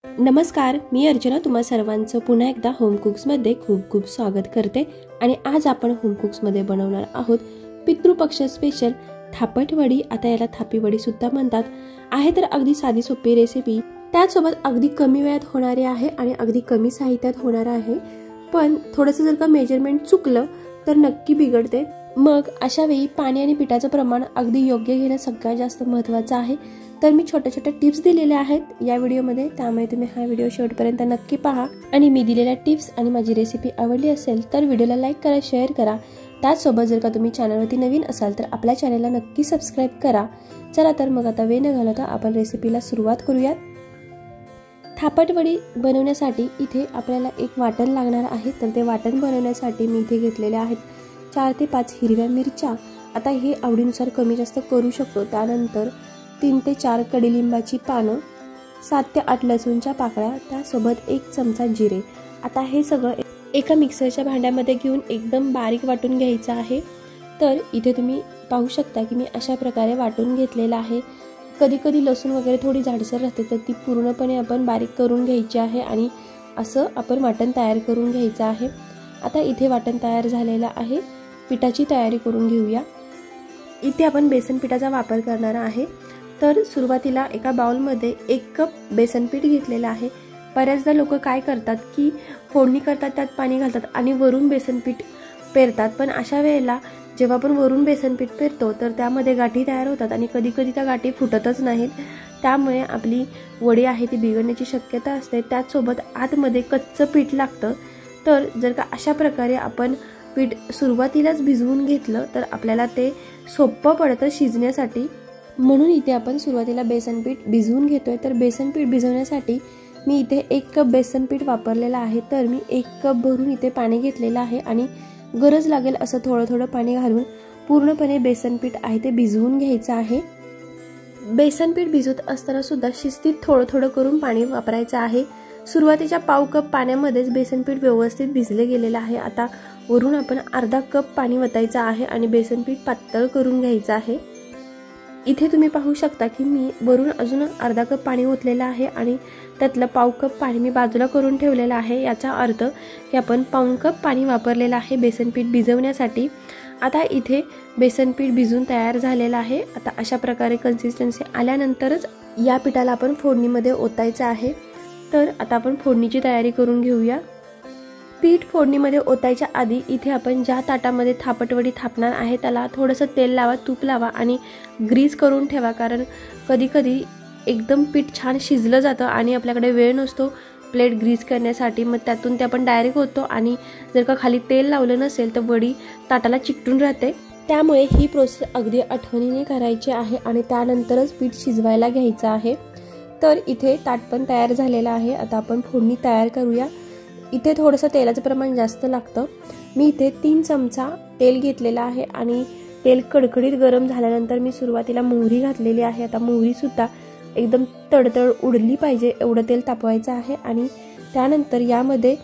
नमस्कार, मी अर्चना तुम्हा सर्वांचं पुन्हा एकदा होम कुक्समध्ये खूप खूप स्वागत करते। आणि आज आपण होम कुक्समध्ये बनवणार आहोत पितृपक्ष स्पेशल थापटवडी। आता याला थापीवडी सुद्धा म्हणतात। आहे तर अगदी साधी सोपी रेसिपी, त्यासोबत अगदी कमी वेळात होणारी आहे आणि अगदी कमी साहित्यात होणार आहे। पण थोडंसं जर का मेजरमेंट चुकलं तर नक्की बिघडते। मग अशा वेळी पाणी आणि पिठाचं प्रमाण अगदी योग्य घेणं सगळ्यात जास्त महत्त्वाचं आहे। तर मी छोटे छोटे टिप्स दिलेले आहेत या व्हिडिओमध्ये, त्यामुळे तुम्ही हा व्हिडिओ शेवटपर्यंत नक्की पहा। आणि मी दिलेल्या टिप्स आणि माझी रेसिपी आवडली असेल तर व्हिडिओला लाईक करा, शेअर करा। त्याचसोबत जर का तुम्ही चॅनलवरती नवीन असाल तर आपल्या चॅनलला नक्की सबस्क्राइब करा। चला तर मग आता वेळ न घालवता आपण रेसिपीला सुरुवात करूयात। थापटवडी बनवण्यासाठी इथे आपल्याला एक वाटण लागणार आहे। तर ते वाटण बनवण्यासाठी मी इथे घेतलेले आहेत 4 ते 5 हिरव्या मिरच्या। आता हे आवडीनुसार कमी जास्त करू शकतो। त्यानंतर 3 ते 4 कडीलिंबाची पानं, 7 ते 8 लसूणच्या पाकळ्या, त्यासोबत 1 चमचा जिरे। आता हे सगळं एका मिक्सरच्या भांड्यामध्ये घेऊन एकदम बारीक वाटून घ्यायचं आहे। तर इथे तुम्ही पाहू शकता की मी अशा प्रकारे वाटून घेतलेलं आहे। कधी कधी लसूण वगैरे थोडी जाडसर राहते तर ती पूर्णपणे आपण बारीक करून घ्यायची आहे आणि असं आपण वाटण तयार करून घ्यायचं आहे। आता इथे वाटण तयार झालेलं आहे। पिठाची तयारी करून घेऊया। इथे आपण बेसन पिठाचा वापर करणार आहे। तर सुरुवातीला एका बाउलमध्ये 1 कप बेसन पीठ घेतलेलं आहे। बऱ्याचदा लोक काय करतात की फोडणी करतात, त्यात पाणी घालतात आणि वरून बेसन पीठ पेरतात। पण अशा वेळेला जेव्हा आपण वरून बेसन पीठ पेरतो तर त्यामध्ये गाठी तयार होतात आणि कधी कधी त्या गाठी फुटतच नाहीत। त्यामुळे आपली वडी आहे ती बिघडण्याची शक्यता असते। त्याचसोबत आतमध्ये कच्चं पीठ लागतं। तर जर का अशा प्रकारे आपण पीठ सुरुवातीलाच भिजवून घेतलं तर आपल्याला ते सोपं पडतं शिजण्यासाठी। म्हणून इथे आपण सुरुवातीला बेसन पीठ भिजवून घेतोय। तर बेसन पीठ भिजवण्यासाठी मी इथे 1 कप बेसन पीठ वापरलेलं आहे। तर मी 1 कप भरून इथे पाणी घेतलेलं आहे आणि गरज लागेल असं थोडं थोडं पाणी घालून पूर्णपणे बेसन पीठ आहे ते भिजवून घ्यायचं आहे। बेसन पीठ भिजवत असताना सुद्धा शिस्तीत थोडं थोडं करून पाणी वापरायचं आहे। सुरुवातीच्या पाव कप पाण्यामध्येच बेसन पीठ व्यवस्थित भिजले गेलेलं आहे। आता वरून आपण अर्धा कप पाणी वतायचं आहे आणि बेसन पीठ पातळ करून घ्यायचं आहे। इथे तुम्ही पाहू शकता की मी वरून अजून अर्धा कप पाणी ओतलेलं आहे आणि त्यातलं पाव कप पाणी मी बाजूला करून ठेवलेलं आहे। याचा अर्थ की आपण पाऊण कप पाणी वापरलेलं आहे बेसन पीठ भिजवण्यासाठी। आता इथे बेसन पीठ भिजून तयार झालेलं आहे। आता अशा प्रकारे कन्सिस्टन्सी आल्यानंतरच या पिठाला आपण फोडणीमध्ये ओतायचं आहे। तर आता आपण फोडणीची तयारी करून घेऊया। पीठ फोडणीमध्ये ओतायच्या आधी इथे आपण ज्या ताटामध्ये थापटवडी थापणार आहे त्याला थोडंसं तेल लावा, तूप लावा आणि ग्रीस करून ठेवा। कारण कधी कधी एकदम पीठ छान शिजलं जातं आणि आपल्याकडे वेळ नसतो प्लेट ग्रीस करण्यासाठी। मग त्यातून ते आपण डायरेक्ट होतो आणि जर का खाली तेल लावलं नसेल तर वडी ताटाला चिकटून राहते। त्यामुळे ही प्रोसेस अगदी आठवणीने करायची आहे आणि त्यानंतरच पीठ शिजवायला घ्यायचं आहे। तर इथे ताट पण तयार झालेलं आहे। आता आपण फोडणी तयार करूया। इथे थोडंसं तेलाचं प्रमाण जास्त लागतं। मी इथे 3 चमचा तेल घेतलेला आहे आणि तेल कडकडीत गरम झाल्यानंतर मी सुरुवातीला मोहरी घातलेली आहे। आता मोहरी सुद्धा एकदम तडतड उडली पाहिजे एवढं तेल तापवायचं आहे। आणि त्यानंतर यामध्ये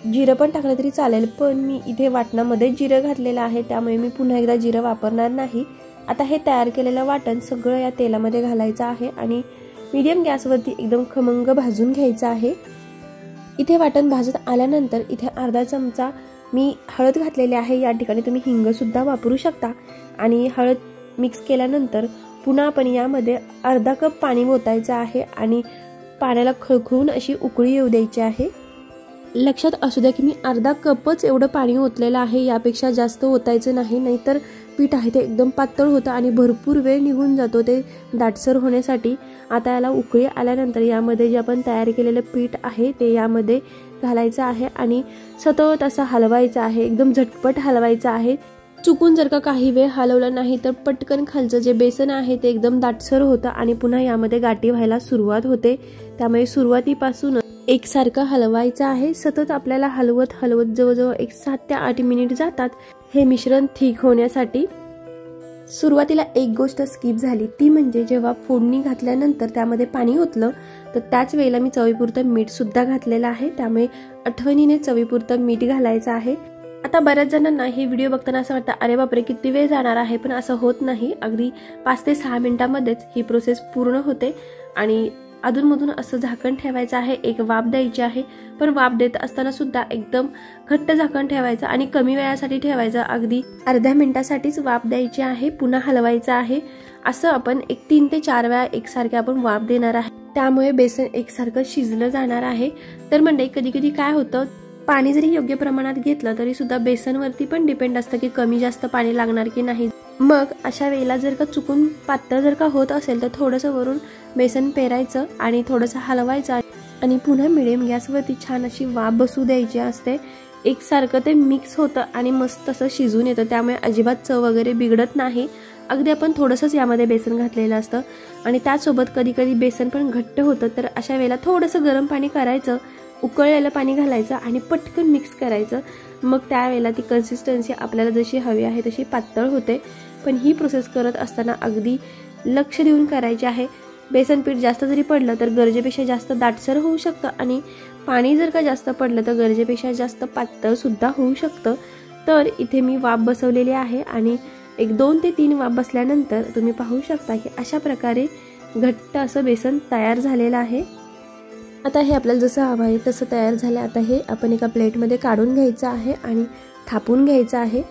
जिरं पण टाकलं तरी चालेल, पण मी इथे वाटणामध्ये जिरं घातलेलं आहे त्यामुळे मी पुन्हा एकदा जिरं वापरणार नाही। आता हे तयार केलेलं वाटण सगळं या तेलामध्ये घालायचं आहे आणि मीडियम गॅसवरती एकदम खमंग भाजून घ्यायचं आहे। इथे वाटण भाजत आल्यानंतर इथे अर्धा चमचा मी हळद घातलेली आहे। या ठिकाणी तुम्ही हिंग सुद्धा वापरू शकता। आणि हळद मिक्स केल्यानंतर पुन्हा आपण यामध्ये अर्धा कप पाणी ओतायचं आहे आणि पाण्याला खळखळून अशी उकळी येऊ द्यायची आहे। लक्षात असू द्या की मी अर्धा कपच एवढं पाणी ओतलेलं आहे, यापेक्षा जास्त ओतायचं नाही, नाहीतर पीठ आहे ते एकदम पातळ होतं आणि भरपूर वेळ निघून जातो ते दाटसर होण्यासाठी। आता याला उकळी आल्यानंतर यामध्ये जे आपण तयार केलेलं पीठ आहे ते यामध्ये घालायचं आहे आणि सतत असं हलवायचं आहे। एकदम झटपट हलवायचं आहे। चुकून जर का काही वेळ हलवलं नाही तर पटकन खालचं जे बेसन आहे ते एकदम दाटसर होतं आणि पुन्हा यामध्ये गाठी व्हायला सुरुवात होते। त्यामुळे सुरुवातीपासून एकसारखं हलवायचं आहे। सतत आपल्याला हलवत हलवत जवळजवळ 7 ते 8 मिनिट जातात हे मिश्रण ठीक होण्यासाठी। सुरुवातीला एक गोष्ट स्किप झाली, ती म्हणजे जेव्हा फोडणी घातल्यानंतर त्यामध्ये पाणी ओतलं तर त्याच वेळेला मी चवीपुरतं मीठ सुद्धा घातलेलं आहे। त्यामुळे आठवणीने चवीपुरतं मीठ घालायचं आहे। आता बऱ्याच जणांना हे व्हिडिओ बघताना असं वाटतं अरे बापरे किती वेळ जाणार आहे, पण असं होत नाही। अगदी 5 ते 6 मिनिटांमध्येच ही प्रोसेस पूर्ण होते आणि अधूनमधून असं झाकण ठेवायचं आहे, एक वाफ द्यायची आहे। पण वाफ देत असताना सुद्धा एकदम घट्ट झाकण ठेवायचं आणि कमी वेळासाठी ठेवायचं, अगदी अर्ध्या मिनिटासाठीच वाफ द्यायची आहे, पुन्हा हलवायचं आहे। असं आपण 3 ते 4 वेळा एकसारखे आपण वाफ देणार आहे, त्यामुळे बेसन एकसारखं शिजलं जाणार आहे। तर मंडळी कधी कधी काय होतं, पाणी जरी योग्य प्रमाणात घेतलं तरी सुद्धा बेसनवरती पण डिपेंड असतं की कमी जास्त पाणी लागणार की नाही। मग अशा वेळेला जर का चुकून पातळ जर का होत असेल तर थोडंसं वरून बेसन पेरायचं आणि थोडंसं हलवायचं आणि पुन्हा मिडियम गॅसवरती छान अशी वाफ बसू द्यायची असते। एकसारखं ते मिक्स होतं आणि मस्त असं शिजून येतं, त्यामुळे अजिबात चव वगैरे बिघडत नाही। अगदी आपण थोडंसंच यामध्ये बेसन घातलेलं असतं आणि त्यासोबत कधी कधी बेसन पण घट्ट होतं, तर अशा वेळेला थोडंसं गरम पाणी करायचं, उकळलेलं पाणी घालायचं आणि पटकन मिक्स करायचं। मग त्यावेळेला ती कन्सिस्टन्सी आपल्याला जशी हवी आहे तशी पातळ होते। पण ही प्रोसेस करत असताना अगदी लक्ष देऊन करायची आहे। बेसन पीठ जास्त जरी पडलं तर गरजेपेक्षा जास्त दाटसर होऊ शकतं आणि पाणी जर का जास्त पडलं तर गरजेपेक्षा जास्त पातळ सुद्धा होऊ शकतं। तर इथे मी वाफ बसवलेली आहे आणि 2 ते 3 वाफ बसल्यानंतर तुम्ही पाहू शकता की अशा प्रकारे घट्ट असं बेसन तयार झालेलं आहे। आता हे आपल्याला जसं हवं आहे तसं तयार झालं। आता हे आपण एका प्लेटमध्ये काढून घ्यायचं आहे आणि थापून घ्यायचं आहे।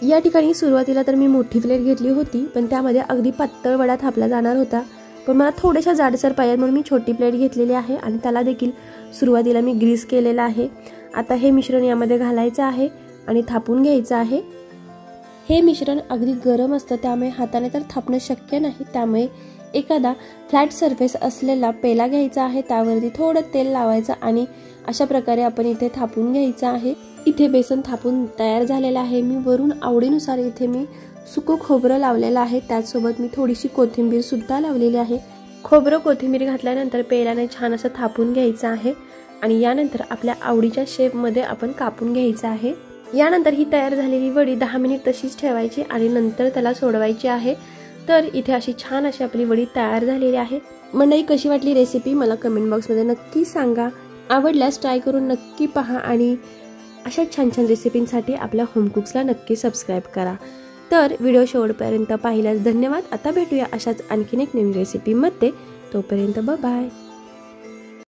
या ठिकाणी सुरुवातीला तर मी मोठी प्लेट घेतली होती, पण त्यामध्ये अगदी पातळ वडा थापला जाणार होता, पण मला थोड्याशा जाडसर पाहिजे म्हणून मी छोटी प्लेट घेतलेली आहे आणि त्याला देखील सुरुवातीला मी ग्रीस केलेला आहे। आता हे मिश्रण यामध्ये घालायचं आहे आणि थापून घ्यायचं आहे। हे मिश्रण अगदी गरम असतं, त्यामुळे हाताने तर थापणं शक्य नाही, त्यामुळे एखादा फ्लॅट सरफेस असलेला पेला घ्यायचा आहे, त्यावरती थोडं तेल लावायचं आणि अशा प्रकारे आपण इथे थापून घ्यायचं आहे। इथे बेसन थापून तयार झालेलं आहे। मी वरून आवडीनुसार इथे मी सुकं खोबरं लावलेलं आहे, त्याचसोबत मी थोडीशी कोथिंबीर सुद्धा लावलेली आहे। खोबरं कोथिंबीर घातल्यानंतर पेल्याने छान असं थापून घ्यायचं आहे आणि यानंतर आपल्या आवडीच्या शेपमध्ये आपण कापून घ्यायचं आहे। यानंतर ही तयार झालेली वडी 10 मिनिट तशीच ठेवायची आणि नंतर त्याला सोडवायची आहे। तर इथे अशी छान अशी आपली वडी तयार झालेली आहे। मंडळी कशी वाटली रेसिपी मला कमेंट बॉक्समध्ये नक्की सांगा। आवडल्यास ट्राय करून नक्की पहा आणि अशा छान छान रेसिपींसाठी आपल्या होम कुक्सला नक्की सबस्क्राईब करा। तर व्हिडिओ शेवटपर्यंत पाहिल्यास धन्यवाद। आता भेटूया अशाच आणखीन एक नवीन रेसिपीमध्ये, तोपर्यंत बाय बाय।